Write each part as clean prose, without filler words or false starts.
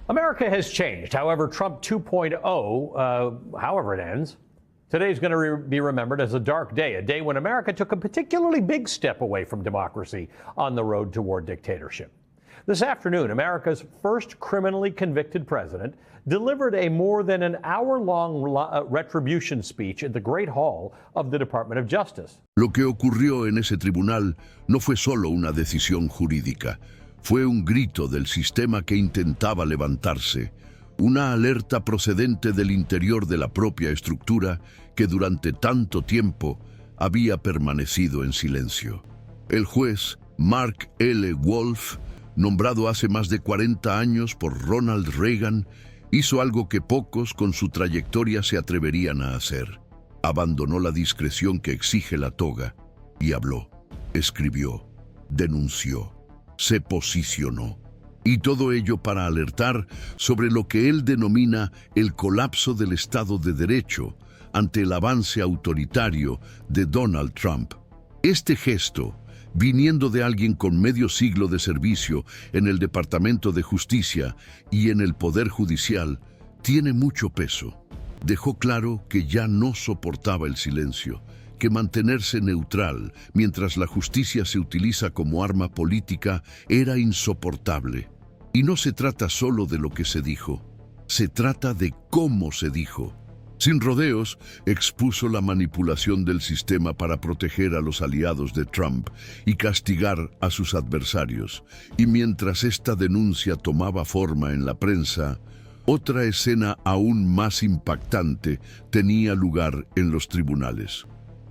America has changed. However, Trump 2.0, however it ends, today is going to be remembered as a dark day, a day when America took a particularly big step away from democracy on the road toward dictatorship. This afternoon, America's first criminally convicted president delivered a more than an hour-long retribution speech at the Great Hall of the Department of Justice. Lo que ocurrió en ese tribunal no fue solo una decisión jurídica, fue un grito del sistema que intentaba levantarse, una alerta procedente del interior de la propia estructura que durante tanto tiempo había permanecido en silencio. El juez Mark L. Wolf, nombrado hace más de 40 años por Ronald Reagan, hizo algo que pocos con su trayectoria se atreverían a hacer. Abandonó la discreción que exige la toga y habló, escribió, denunció, se posicionó. Y todo ello para alertar sobre lo que él denomina el colapso del Estado de Derecho ante el avance autoritario de Donald Trump. Este gesto, viniendo de alguien con medio siglo de servicio en el Departamento de Justicia y en el Poder Judicial, tiene mucho peso. Dejó claro que ya no soportaba el silencio, que mantenerse neutral mientras la justicia se utiliza como arma política era insoportable. Y no se trata solo de lo que se dijo, se trata de cómo se dijo. Sin rodeos, expuso la manipulación del sistema para proteger a los aliados de Trump y castigar a sus adversarios. Y mientras esta denuncia tomaba forma en la prensa, otra escena aún más impactante tenía lugar en los tribunales.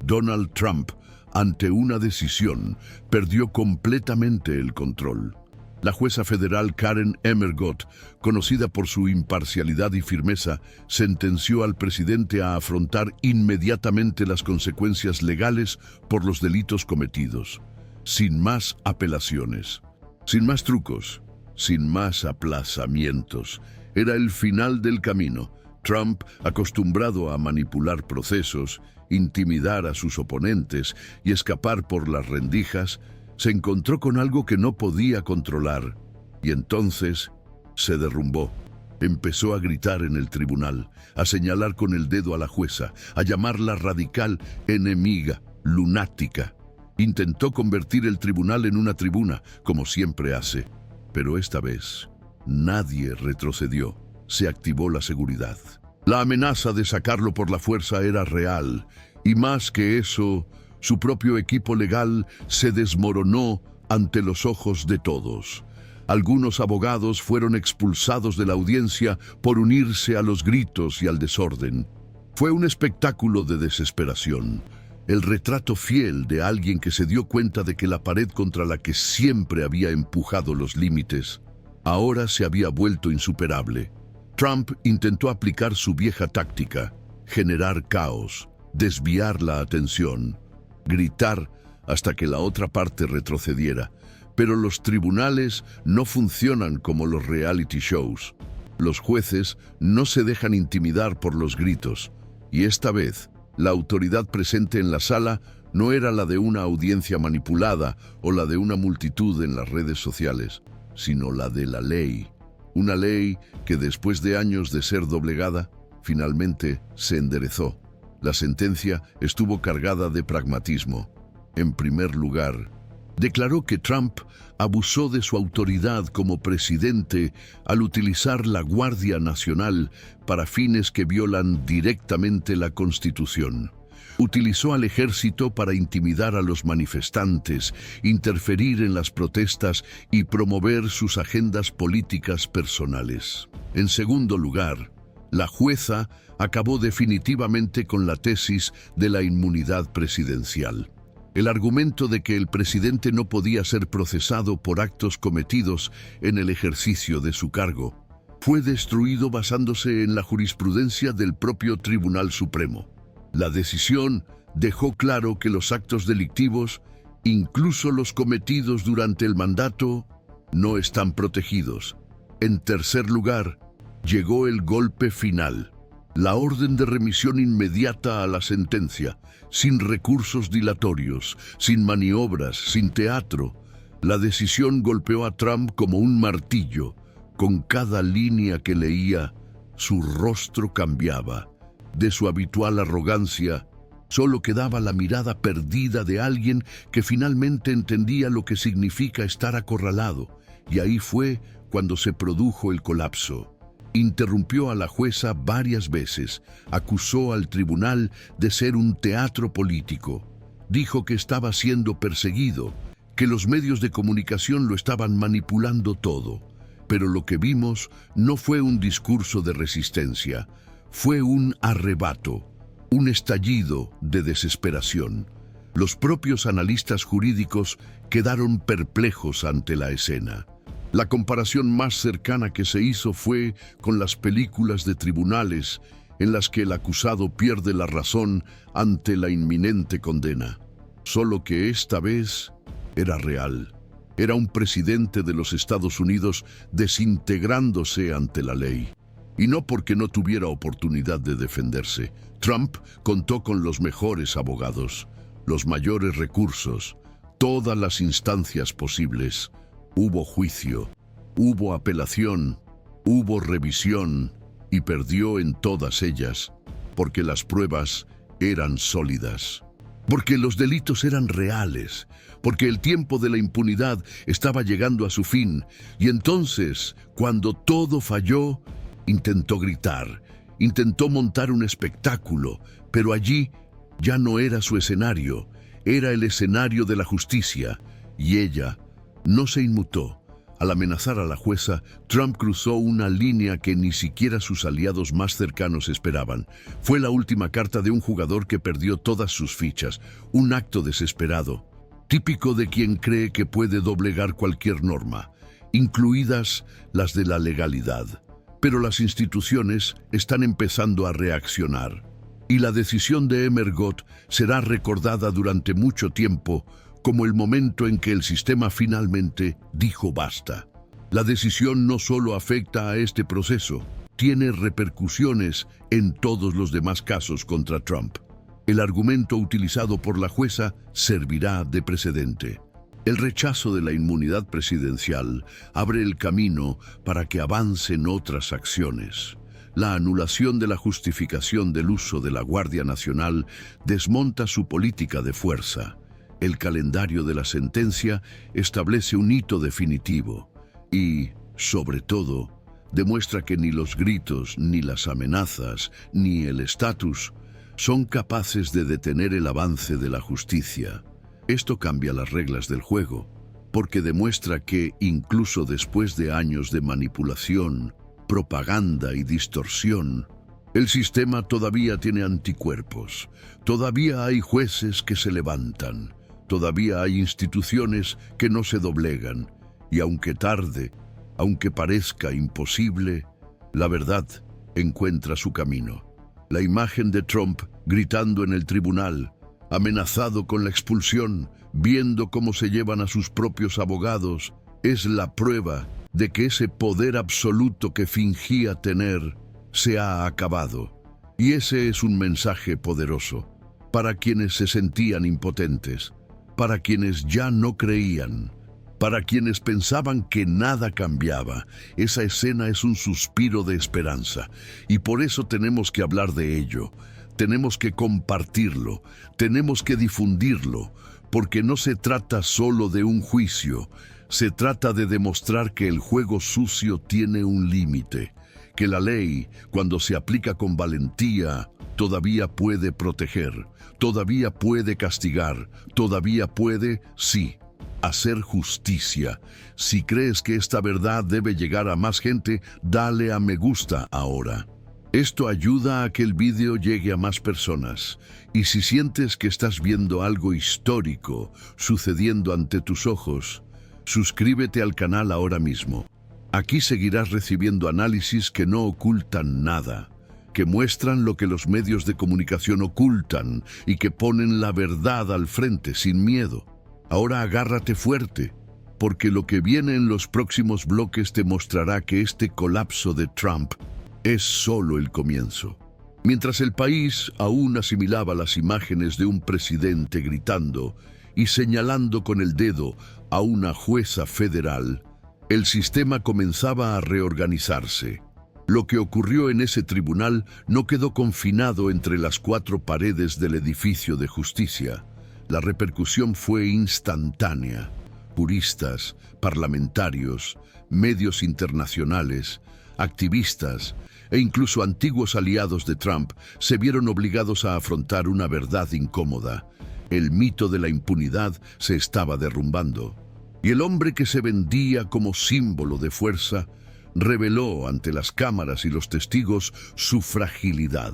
Donald Trump, ante una decisión, perdió completamente el control. La jueza federal Karen Emmergott, conocida por su imparcialidad y firmeza, sentenció al presidente a afrontar inmediatamente las consecuencias legales por los delitos cometidos, sin más apelaciones, sin más trucos, sin más aplazamientos. Era el final del camino. Trump, acostumbrado a manipular procesos, intimidar a sus oponentes y escapar por las rendijas, se encontró con algo que no podía controlar, y entonces se derrumbó. Empezó a gritar en el tribunal, a señalar con el dedo a la jueza, a llamarla radical, enemiga, lunática. Intentó convertir el tribunal en una tribuna, como siempre hace, pero esta vez nadie retrocedió. Se activó la seguridad. La amenaza de sacarlo por la fuerza era real, y más que eso, su propio equipo legal se desmoronó ante los ojos de todos. Algunos abogados fueron expulsados de la audiencia por unirse a los gritos y al desorden. Fue un espectáculo de desesperación, el retrato fiel de alguien que se dio cuenta de que la pared contra la que siempre había empujado los límites, ahora se había vuelto insuperable. Trump intentó aplicar su vieja táctica, generar caos, desviar la atención, gritar hasta que la otra parte retrocediera. Pero los tribunales no funcionan como los reality shows. Los jueces no se dejan intimidar por los gritos. Y esta vez, la autoridad presente en la sala no era la de una audiencia manipulada o la de una multitud en las redes sociales, sino la de la ley. Una ley que después de años de ser doblegada, finalmente se enderezó. La sentencia estuvo cargada de pragmatismo. En primer lugar, declaró que Trump abusó de su autoridad como presidente al utilizar la Guardia Nacional para fines que violan directamente la Constitución. Utilizó al ejército para intimidar a los manifestantes, interferir en las protestas y promover sus agendas políticas personales. En segundo lugar, la jueza acabó definitivamente con la tesis de la inmunidad presidencial. El argumento de que el presidente no podía ser procesado por actos cometidos en el ejercicio de su cargo fue destruido basándose en la jurisprudencia del propio Tribunal Supremo. La decisión dejó claro que los actos delictivos, incluso los cometidos durante el mandato, no están protegidos. En tercer lugar, llegó el golpe final. La orden de remisión inmediata a la sentencia, sin recursos dilatorios, sin maniobras, sin teatro. La decisión golpeó a Trump como un martillo, Con cada línea que leía, su rostro cambiaba. De su habitual arrogancia, solo quedaba la mirada perdida de alguien que finalmente entendía lo que significa estar acorralado. Y ahí fue cuando se produjo el colapso. Interrumpió a la jueza varias veces, acusó al tribunal de ser un teatro político. Dijo que estaba siendo perseguido, que los medios de comunicación lo estaban manipulando todo. Pero lo que vimos no fue un discurso de resistencia, fue un arrebato, un estallido de desesperación. Los propios analistas jurídicos quedaron perplejos ante la escena. La comparación más cercana que se hizo fue con las películas de tribunales en las que el acusado pierde la razón ante la inminente condena. Solo que esta vez era real. Era un presidente de los Estados Unidos desintegrándose ante la ley. Y no porque no tuviera oportunidad de defenderse. Trump contó con los mejores abogados, los mayores recursos, todas las instancias posibles. Hubo juicio, hubo apelación, hubo revisión y perdió en todas ellas, porque las pruebas eran sólidas, porque los delitos eran reales, porque el tiempo de la impunidad estaba llegando a su fin. Y entonces, cuando todo falló, intentó gritar, intentó montar un espectáculo, pero allí ya no era su escenario, era el escenario de la justicia, y ella no se inmutó. Al amenazar a la jueza, Trump cruzó una línea que ni siquiera sus aliados más cercanos esperaban. Fue la última carta de un jugador que perdió todas sus fichas, un acto desesperado, típico de quien cree que puede doblegar cualquier norma, incluidas las de la legalidad. Pero las instituciones están empezando a reaccionar, y la decisión de Emergot será recordada durante mucho tiempo como el momento en que el sistema finalmente dijo basta. La decisión no solo afecta a este proceso, tiene repercusiones en todos los demás casos contra Trump. El argumento utilizado por la jueza servirá de precedente. El rechazo de la inmunidad presidencial abre el camino para que avancen otras acciones. La anulación de la justificación del uso de la Guardia Nacional desmonta su política de fuerza. El calendario de la sentencia establece un hito definitivo y, sobre todo, demuestra que ni los gritos, ni las amenazas, ni el estatus son capaces de detener el avance de la justicia. Esto cambia las reglas del juego, porque demuestra que, incluso después de años de manipulación, propaganda y distorsión, el sistema todavía tiene anticuerpos, todavía hay jueces que se levantan, todavía hay instituciones que no se doblegan, y aunque tarde, aunque parezca imposible, la verdad encuentra su camino. La imagen de Trump gritando en el tribunal, amenazado con la expulsión, viendo cómo se llevan a sus propios abogados, es la prueba de que ese poder absoluto que fingía tener se ha acabado. Y ese es un mensaje poderoso para quienes se sentían impotentes, para quienes ya no creían, para quienes pensaban que nada cambiaba. Esa escena es un suspiro de esperanza, y por eso tenemos que hablar de ello, tenemos que compartirlo, tenemos que difundirlo, porque no se trata solo de un juicio, se trata de demostrar que el juego sucio tiene un límite, que la ley, cuando se aplica con valentía, todavía puede proteger, todavía puede castigar, todavía puede, sí, hacer justicia. Si crees que esta verdad debe llegar a más gente, dale a me gusta ahora. Esto ayuda a que el vídeo llegue a más personas. Y si sientes que estás viendo algo histórico sucediendo ante tus ojos, suscríbete al canal ahora mismo. Aquí seguirás recibiendo análisis que no ocultan nada, que muestran lo que los medios de comunicación ocultan y que ponen la verdad al frente sin miedo. Ahora agárrate fuerte, porque lo que viene en los próximos bloques te mostrará que este colapso de Trump es solo el comienzo. Mientras el país aún asimilaba las imágenes de un presidente gritando y señalando con el dedo a una jueza federal, El sistema comenzaba a reorganizarse. Lo que ocurrió en ese tribunal no quedó confinado entre las cuatro paredes del edificio de justicia. La repercusión fue instantánea. Juristas, parlamentarios, medios internacionales, activistas e incluso antiguos aliados de Trump se vieron obligados a afrontar una verdad incómoda. El mito de la impunidad se estaba derrumbando. Y el hombre que se vendía como símbolo de fuerza reveló ante las cámaras y los testigos su fragilidad.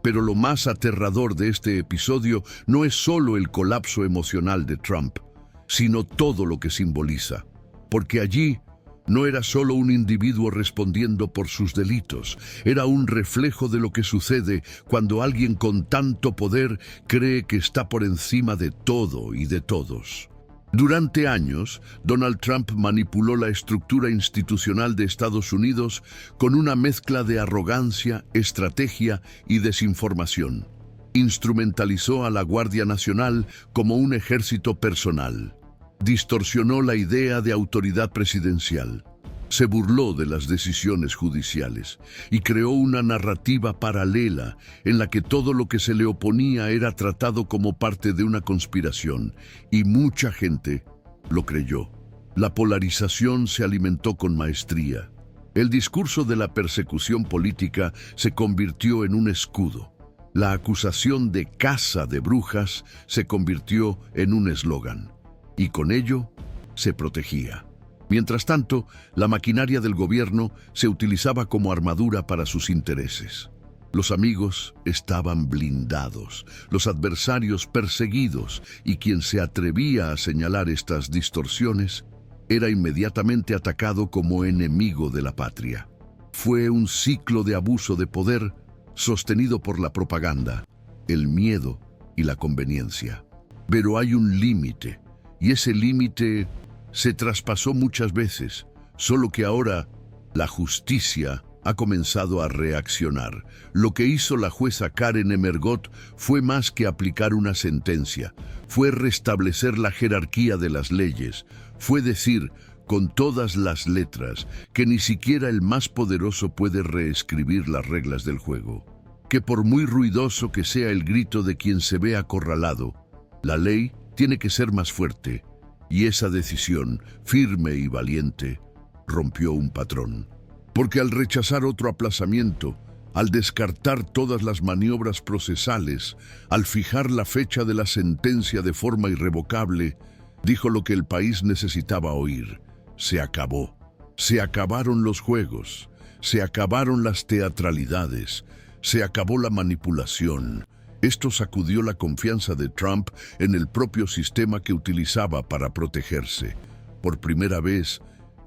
Pero lo más aterrador de este episodio no es solo el colapso emocional de Trump, sino todo lo que simboliza. Porque allí no era solo un individuo respondiendo por sus delitos, era un reflejo de lo que sucede cuando alguien con tanto poder cree que está por encima de todo y de todos. Durante años, Donald Trump manipuló la estructura institucional de Estados Unidos con una mezcla de arrogancia, estrategia y desinformación. Instrumentalizó a la Guardia Nacional como un ejército personal. Distorsionó la idea de autoridad presidencial. Se burló de las decisiones judiciales y creó una narrativa paralela en la que todo lo que se le oponía era tratado como parte de una conspiración, y mucha gente lo creyó. La polarización se alimentó con maestría. El discurso de la persecución política se convirtió en un escudo. La acusación de caza de brujas se convirtió en un eslogan, y con ello se protegía. Mientras tanto, la maquinaria del gobierno se utilizaba como armadura para sus intereses. Los amigos estaban blindados, los adversarios perseguidos, y quien se atrevía a señalar estas distorsiones era inmediatamente atacado como enemigo de la patria. Fue un ciclo de abuso de poder sostenido por la propaganda, el miedo y la conveniencia. Pero hay un límite, y ese límite se traspasó muchas veces, solo que ahora la justicia ha comenzado a reaccionar. Lo que hizo la jueza Karen Emergot fue más que aplicar una sentencia, fue restablecer la jerarquía de las leyes, fue decir, con todas las letras, que ni siquiera el más poderoso puede reescribir las reglas del juego. Que por muy ruidoso que sea el grito de quien se ve acorralado, la ley tiene que ser más fuerte. Y esa decisión, firme y valiente, rompió un patrón. Porque al rechazar otro aplazamiento, al descartar todas las maniobras procesales, al fijar la fecha de la sentencia de forma irrevocable, dijo lo que el país necesitaba oír: se acabó. Se acabaron los juegos, se acabaron las teatralidades, se acabó la manipulación. Esto sacudió la confianza de Trump en el propio sistema que utilizaba para protegerse. Por primera vez,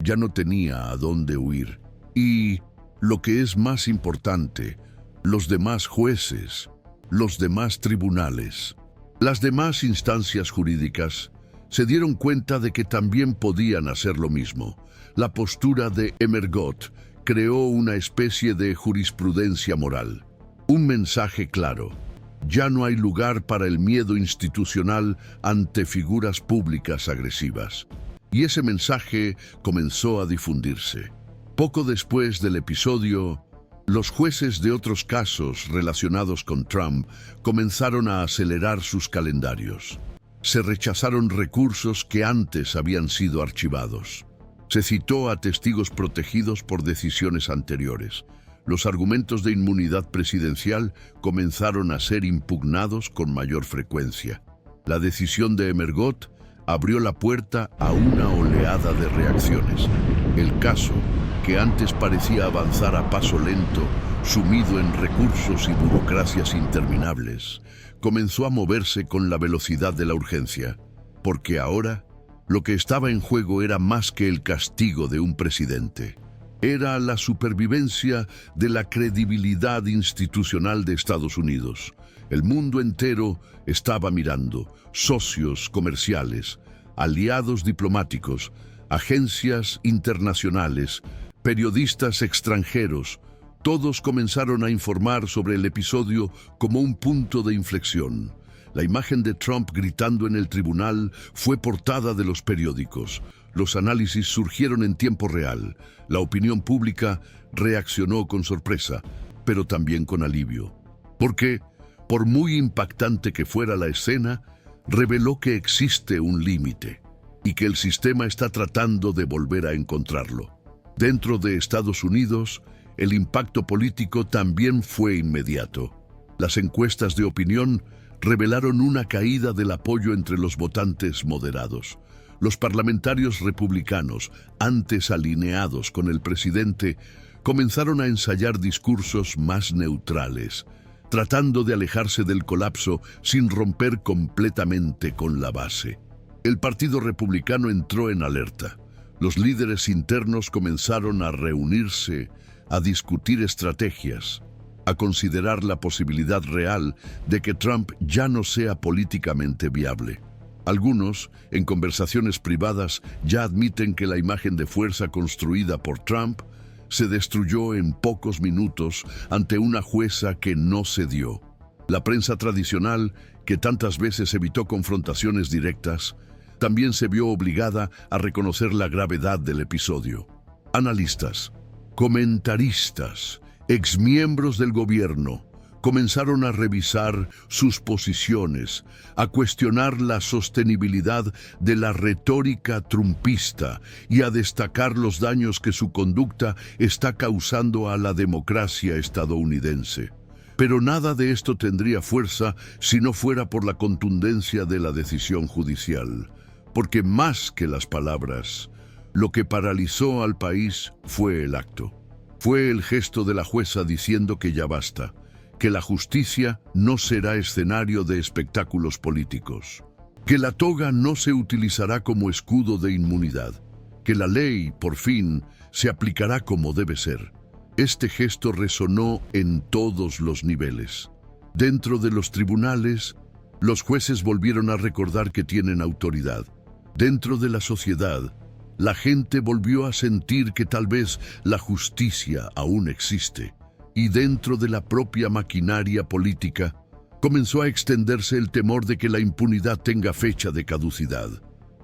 ya no tenía a dónde huir. Y, lo que es más importante, los demás jueces, los demás tribunales, las demás instancias jurídicas se dieron cuenta de que también podían hacer lo mismo. La postura de Emergot creó una especie de jurisprudencia moral. Un mensaje claro. Ya no hay lugar para el miedo institucional ante figuras públicas agresivas. Y ese mensaje comenzó a difundirse. Poco después del episodio, los jueces de otros casos relacionados con Trump comenzaron a acelerar sus calendarios. Se rechazaron recursos que antes habían sido archivados. Se citó a testigos protegidos por decisiones anteriores. Los argumentos de inmunidad presidencial comenzaron a ser impugnados con mayor frecuencia. La decisión de Emergot abrió la puerta a una oleada de reacciones. El caso, que antes parecía avanzar a paso lento, sumido en recursos y burocracias interminables, comenzó a moverse con la velocidad de la urgencia, porque ahora lo que estaba en juego era más que el castigo de un presidente. Era la supervivencia de la credibilidad institucional de Estados Unidos. El mundo entero estaba mirando: socios comerciales, aliados diplomáticos, agencias internacionales, periodistas extranjeros. Todos comenzaron a informar sobre el episodio como un punto de inflexión. La imagen de Trump gritando en el tribunal fue portada de los periódicos. Los análisis surgieron en tiempo real. La opinión pública reaccionó con sorpresa, pero también con alivio. Porque, por muy impactante que fuera la escena, reveló que existe un límite y que el sistema está tratando de volver a encontrarlo. Dentro de Estados Unidos, el impacto político también fue inmediato. Las encuestas de opinión revelaron una caída del apoyo entre los votantes moderados. Los parlamentarios republicanos, antes alineados con el presidente, comenzaron a ensayar discursos más neutrales, tratando de alejarse del colapso sin romper completamente con la base. El Partido Republicano entró en alerta. Los líderes internos comenzaron a reunirse, a discutir estrategias, a considerar la posibilidad real de que Trump ya no sea políticamente viable. Algunos, en conversaciones privadas, ya admiten que la imagen de fuerza construida por Trump se destruyó en pocos minutos ante una jueza que no cedió. La prensa tradicional, que tantas veces evitó confrontaciones directas, también se vio obligada a reconocer la gravedad del episodio. Analistas, comentaristas, exmiembros del gobierno comenzaron a revisar sus posiciones, a cuestionar la sostenibilidad de la retórica trumpista y a destacar los daños que su conducta está causando a la democracia estadounidense. Pero nada de esto tendría fuerza si no fuera por la contundencia de la decisión judicial, porque más que las palabras, lo que paralizó al país fue el acto. Fue el gesto de la jueza diciendo que ya basta, que la justicia no será escenario de espectáculos políticos, que la toga no se utilizará como escudo de inmunidad, que la ley, por fin, se aplicará como debe ser. Este gesto resonó en todos los niveles. Dentro de los tribunales, los jueces volvieron a recordar que tienen autoridad. Dentro de la sociedad, la gente volvió a sentir que tal vez la justicia aún existe. Y dentro de la propia maquinaria política, comenzó a extenderse el temor de que la impunidad tenga fecha de caducidad.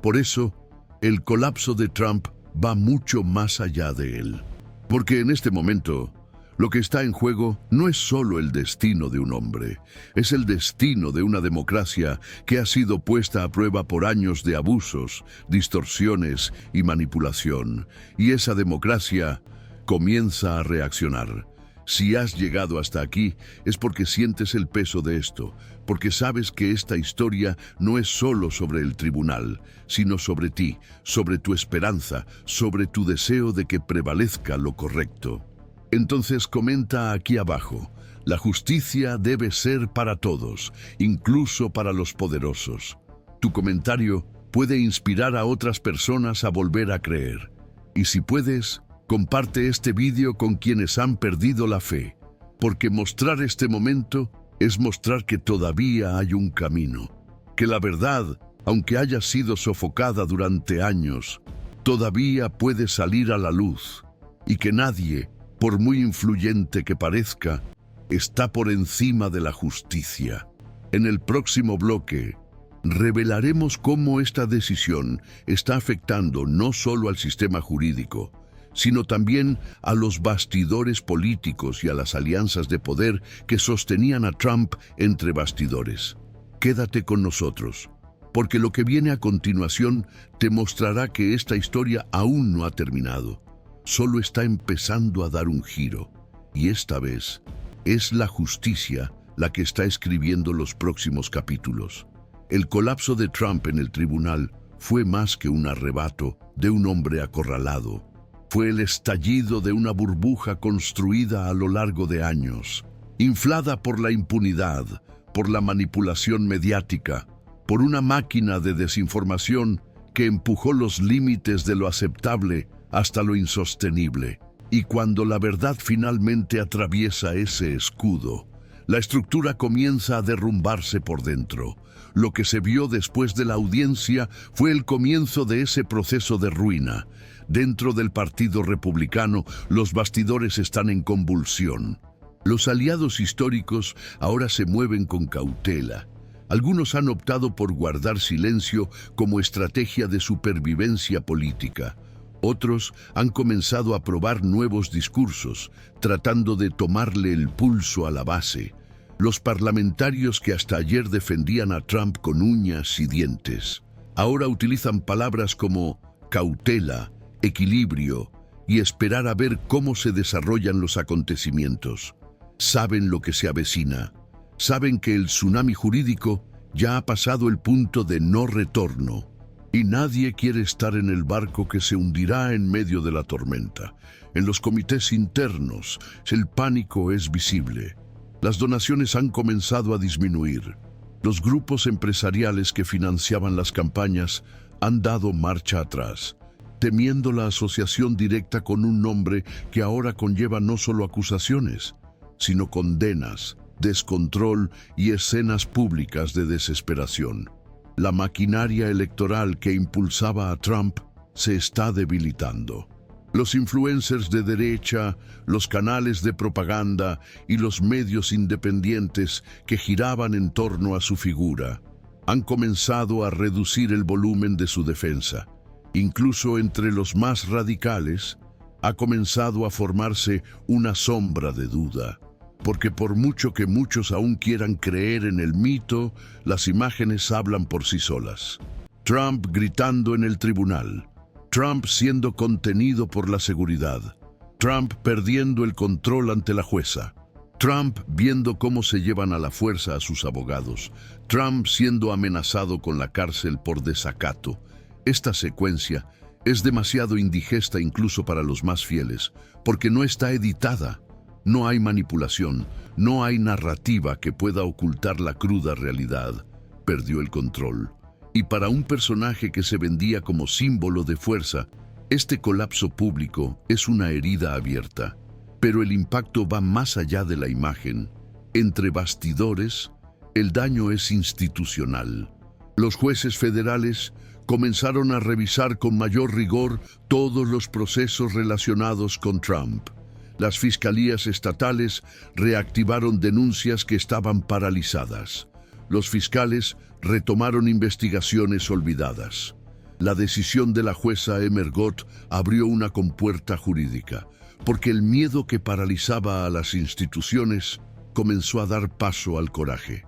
Por eso, el colapso de Trump va mucho más allá de él. Porque en este momento, lo que está en juego no es solo el destino de un hombre, es el destino de una democracia que ha sido puesta a prueba por años de abusos, distorsiones y manipulación. Y esa democracia comienza a reaccionar. Si has llegado hasta aquí, es porque sientes el peso de esto, porque sabes que esta historia no es solo sobre el tribunal, sino sobre ti, sobre tu esperanza, sobre tu deseo de que prevalezca lo correcto. Entonces comenta aquí abajo: la justicia debe ser para todos, incluso para los poderosos. Tu comentario puede inspirar a otras personas a volver a creer. Y si puedes, comparte este vídeo con quienes han perdido la fe, porque mostrar este momento es mostrar que todavía hay un camino, que la verdad, aunque haya sido sofocada durante años, todavía puede salir a la luz, y que nadie, por muy influyente que parezca, está por encima de la justicia. En el próximo bloque, revelaremos cómo esta decisión está afectando no solo al sistema jurídico, sino también a los bastidores políticos y a las alianzas de poder que sostenían a Trump entre bastidores. Quédate con nosotros, porque lo que viene a continuación te mostrará que esta historia aún no ha terminado. Solo está empezando a dar un giro, y esta vez es la justicia la que está escribiendo los próximos capítulos. El colapso de Trump en el tribunal fue más que un arrebato de un hombre acorralado. Fue el estallido de una burbuja construida a lo largo de años, inflada por la impunidad, por la manipulación mediática, por una máquina de desinformación que empujó los límites de lo aceptable hasta lo insostenible. Y cuando la verdad finalmente atraviesa ese escudo, la estructura comienza a derrumbarse por dentro. Lo que se vio después de la audiencia fue el comienzo de ese proceso de ruina. Dentro del Partido Republicano, los bastidores están en convulsión. Los aliados históricos ahora se mueven con cautela. Algunos han optado por guardar silencio como estrategia de supervivencia política. Otros han comenzado a probar nuevos discursos, tratando de tomarle el pulso a la base. Los parlamentarios que hasta ayer defendían a Trump con uñas y dientes, ahora utilizan palabras como cautela, equilibrio y esperar a ver cómo se desarrollan los acontecimientos. Saben lo que se avecina. Saben que el tsunami jurídico ya ha pasado el punto de no retorno. Y nadie quiere estar en el barco que se hundirá en medio de la tormenta. En los comités internos, el pánico es visible. Las donaciones han comenzado a disminuir. Los grupos empresariales que financiaban las campañas han dado marcha atrás, temiendo la asociación directa con un nombre que ahora conlleva no solo acusaciones, sino condenas, descontrol y escenas públicas de desesperación. La maquinaria electoral que impulsaba a Trump se está debilitando. Los influencers de derecha, los canales de propaganda y los medios independientes que giraban en torno a su figura han comenzado a reducir el volumen de su defensa. Incluso entre los más radicales ha comenzado a formarse una sombra de duda. Porque por mucho que muchos aún quieran creer en el mito, las imágenes hablan por sí solas. Trump gritando en el tribunal, Trump siendo contenido por la seguridad, Trump perdiendo el control ante la jueza, Trump viendo cómo se llevan a la fuerza a sus abogados, Trump siendo amenazado con la cárcel por desacato. Esta secuencia es demasiado indigesta incluso para los más fieles, porque no está editada. No hay manipulación, no hay narrativa que pueda ocultar la cruda realidad. Perdió el control. Y para un personaje que se vendía como símbolo de fuerza, este colapso público es una herida abierta. Pero el impacto va más allá de la imagen. Entre bastidores, el daño es institucional. Los jueces federales comenzaron a revisar con mayor rigor todos los procesos relacionados con Trump. Las fiscalías estatales reactivaron denuncias que estaban paralizadas. Los fiscales retomaron investigaciones olvidadas. La decisión de la jueza Emmergott abrió una compuerta jurídica, porque el miedo que paralizaba a las instituciones comenzó a dar paso al coraje.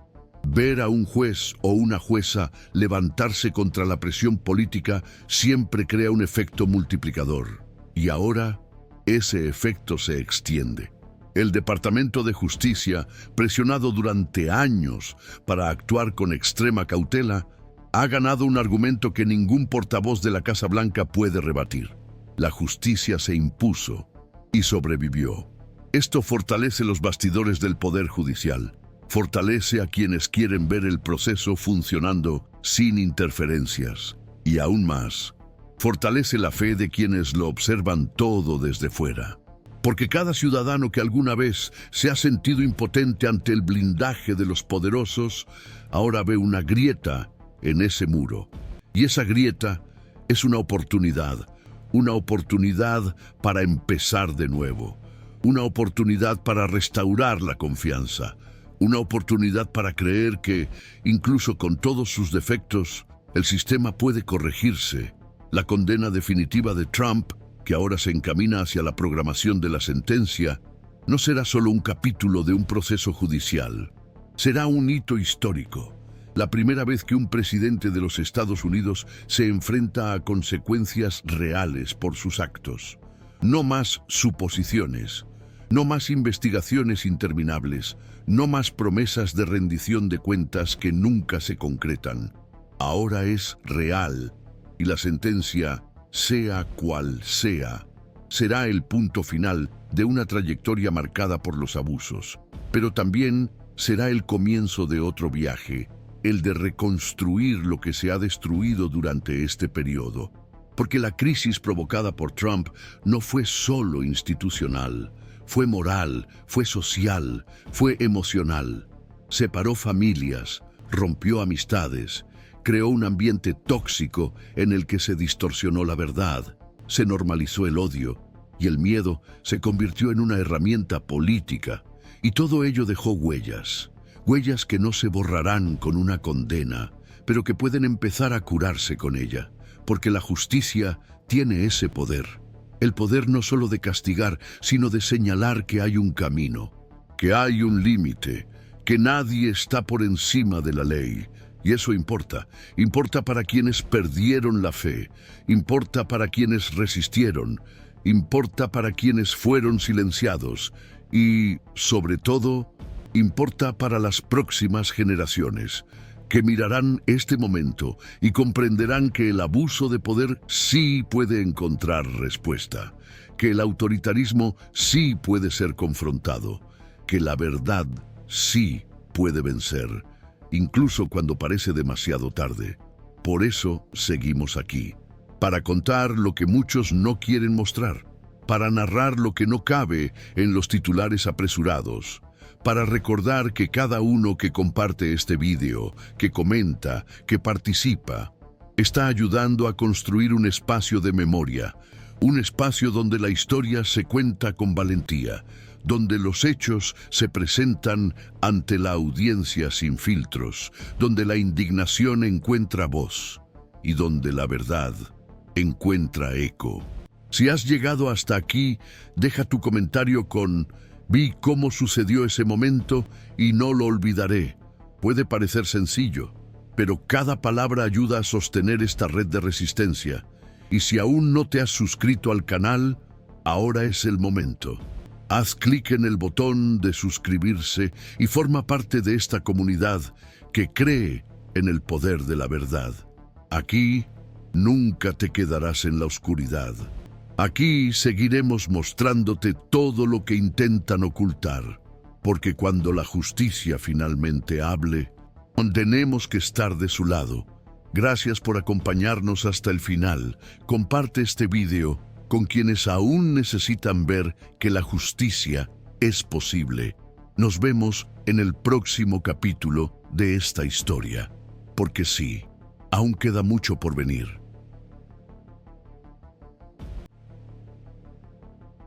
Ver a un juez o una jueza levantarse contra la presión política siempre crea un efecto multiplicador. Y ahora, ese efecto se extiende. El Departamento de Justicia, presionado durante años para actuar con extrema cautela, ha ganado un argumento que ningún portavoz de la Casa Blanca puede rebatir. La justicia se impuso y sobrevivió. Esto fortalece los bastidores del Poder Judicial, fortalece a quienes quieren ver el proceso funcionando sin interferencias y aún más, fortalece la fe de quienes lo observan todo desde fuera. Porque cada ciudadano que alguna vez se ha sentido impotente ante el blindaje de los poderosos, ahora ve una grieta en ese muro. Y esa grieta es una oportunidad para empezar de nuevo, una oportunidad para restaurar la confianza, una oportunidad para creer que, incluso con todos sus defectos, el sistema puede corregirse. La condena definitiva de Trump, que ahora se encamina hacia la programación de la sentencia, no será solo un capítulo de un proceso judicial. Será un hito histórico. La primera vez que un presidente de los Estados Unidos se enfrenta a consecuencias reales por sus actos. No más suposiciones, no más investigaciones interminables, no más promesas de rendición de cuentas que nunca se concretan. Ahora es real. Y la sentencia, sea cual sea, será el punto final de una trayectoria marcada por los abusos, pero también será el comienzo de otro viaje, el de reconstruir lo que se ha destruido durante este periodo. Porque la crisis provocada por Trump no fue solo institucional, fue moral, fue social, fue emocional. Separó familias, rompió amistades, creó un ambiente tóxico en el que se distorsionó la verdad, se normalizó el odio y el miedo se convirtió en una herramienta política. Y todo ello dejó huellas, huellas que no se borrarán con una condena, pero que pueden empezar a curarse con ella, porque la justicia tiene ese poder. El poder no solo de castigar, sino de señalar que hay un camino, que hay un límite, que nadie está por encima de la ley. Y eso importa. Importa para quienes perdieron la fe, importa para quienes resistieron, importa para quienes fueron silenciados y, sobre todo, importa para las próximas generaciones, que mirarán este momento y comprenderán que el abuso de poder sí puede encontrar respuesta, que el autoritarismo sí puede ser confrontado, que la verdad sí puede vencer, incluso cuando parece demasiado tarde. Por eso seguimos aquí, para contar lo que muchos no quieren mostrar, para narrar lo que no cabe en los titulares apresurados, para recordar que cada uno que comparte este vídeo, que comenta, que participa, está ayudando a construir un espacio de memoria, un espacio donde la historia se cuenta con valentía, donde los hechos se presentan ante la audiencia sin filtros, donde la indignación encuentra voz y donde la verdad encuentra eco. Si has llegado hasta aquí, deja tu comentario con "Vi cómo sucedió ese momento y no lo olvidaré". Puede parecer sencillo, pero cada palabra ayuda a sostener esta red de resistencia. Y si aún no te has suscrito al canal, ahora es el momento. Haz clic en el botón de suscribirse y forma parte de esta comunidad que cree en el poder de la verdad. Aquí nunca te quedarás en la oscuridad. Aquí seguiremos mostrándote todo lo que intentan ocultar, porque cuando la justicia finalmente hable, tenemos que estar de su lado. Gracias por acompañarnos hasta el final. Comparte este video con quienes aún necesitan ver que la justicia es posible. Nos vemos en el próximo capítulo de esta historia, porque sí, aún queda mucho por venir.